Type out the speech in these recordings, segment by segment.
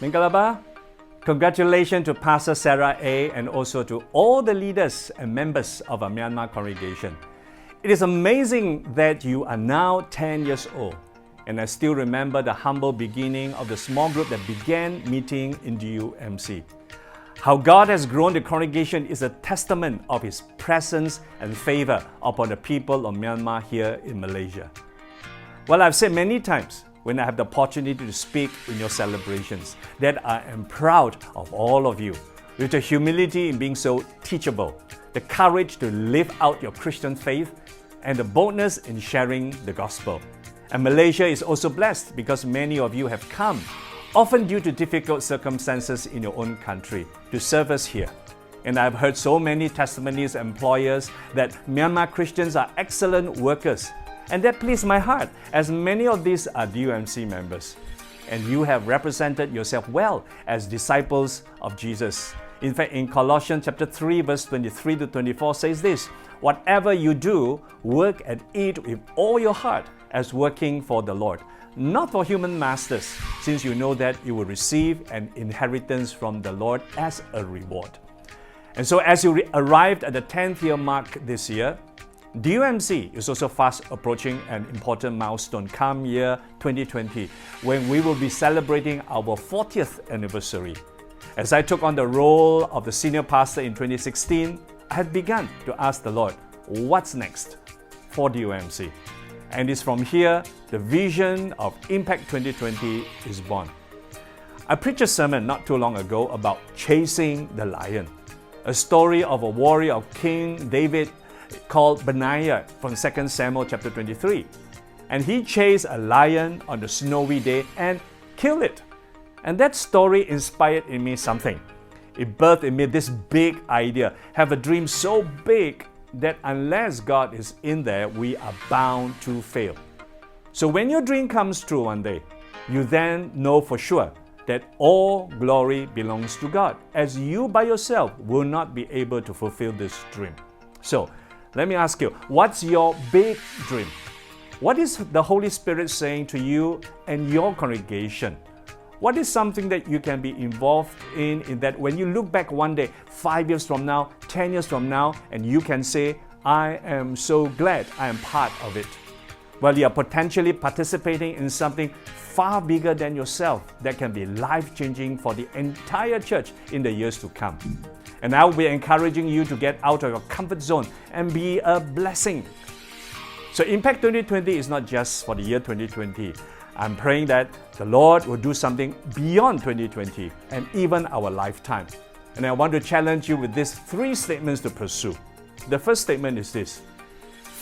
Mingalaba, congratulations to Pastor Sarah A. and also to all the leaders and members of our Myanmar congregation. It is amazing that you are now 10 years old, and I still remember the humble beginning of the small group that began meeting in DUMC. How God has grown the congregation is a testament of His presence and favor upon the people of Myanmar here in Malaysia. Well, I've said many times when I have the opportunity to speak in your celebrations that I am proud of all of you, with the humility in being so teachable, the courage to live out your Christian faith, and the boldness in sharing the gospel. And Malaysia is also blessed because many of you have come, often due to difficult circumstances in your own country, to serve us here. And I've heard so many testimonies and employers that Myanmar Christians are excellent workers. And that pleased my heart, as many of these are DUMC members. And you have represented yourself well as disciples of Jesus. In fact, in Colossians chapter 3, verse 23 to 24 says this, "Whatever you do, work and eat with all your heart as working for the Lord, not for human masters, since you know that you will receive an inheritance from the Lord as a reward." And so as you arrived at the 10th year mark this year, DUMC is also fast approaching an important milestone come year 2020, when we will be celebrating our 40th anniversary. As I took on the role of the senior pastor in 2016, I had begun to ask the Lord, what's next for DUMC? And it's from here the vision of Impact 2020 is born. I preached a sermon not too long ago about chasing the lion, a story of a warrior of King David called Benaiah from 2 Samuel chapter 23. And he chased a lion on the snowy day and killed it. And that story inspired in me something. It birthed in me this big idea, have a dream so big that unless God is in there, we are bound to fail. So when your dream comes true one day, you then know for sure that all glory belongs to God, as you by yourself will not be able to fulfill this dream. So let me ask you, what's your big dream? What is the Holy Spirit saying to you and your congregation? What is something that you can be involved in that when you look back one day, 5 years from now, 10 years from now, and you can say, I am so glad I am part of it. Well, you are potentially participating in something far bigger than yourself that can be life-changing for the entire church in the years to come. And I will be encouraging you to get out of your comfort zone and be a blessing. So Impact 2020 is not just for the year 2020. I'm praying that the Lord will do something beyond 2020 and even our lifetime. And I want to challenge you with these 3 statements to pursue. The first statement is this: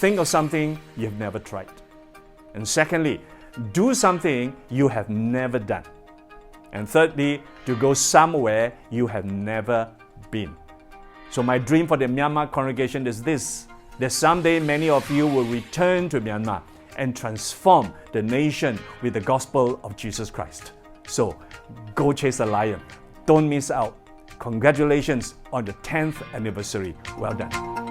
think of something you've never tried. And secondly, do something you have never done. And thirdly, to go somewhere you have never been. So my dream for the Myanmar congregation is this, that someday many of you will return to Myanmar and transform the nation with the gospel of Jesus Christ. So go chase a lion. Don't miss out. Congratulations on the 10th anniversary. Well done.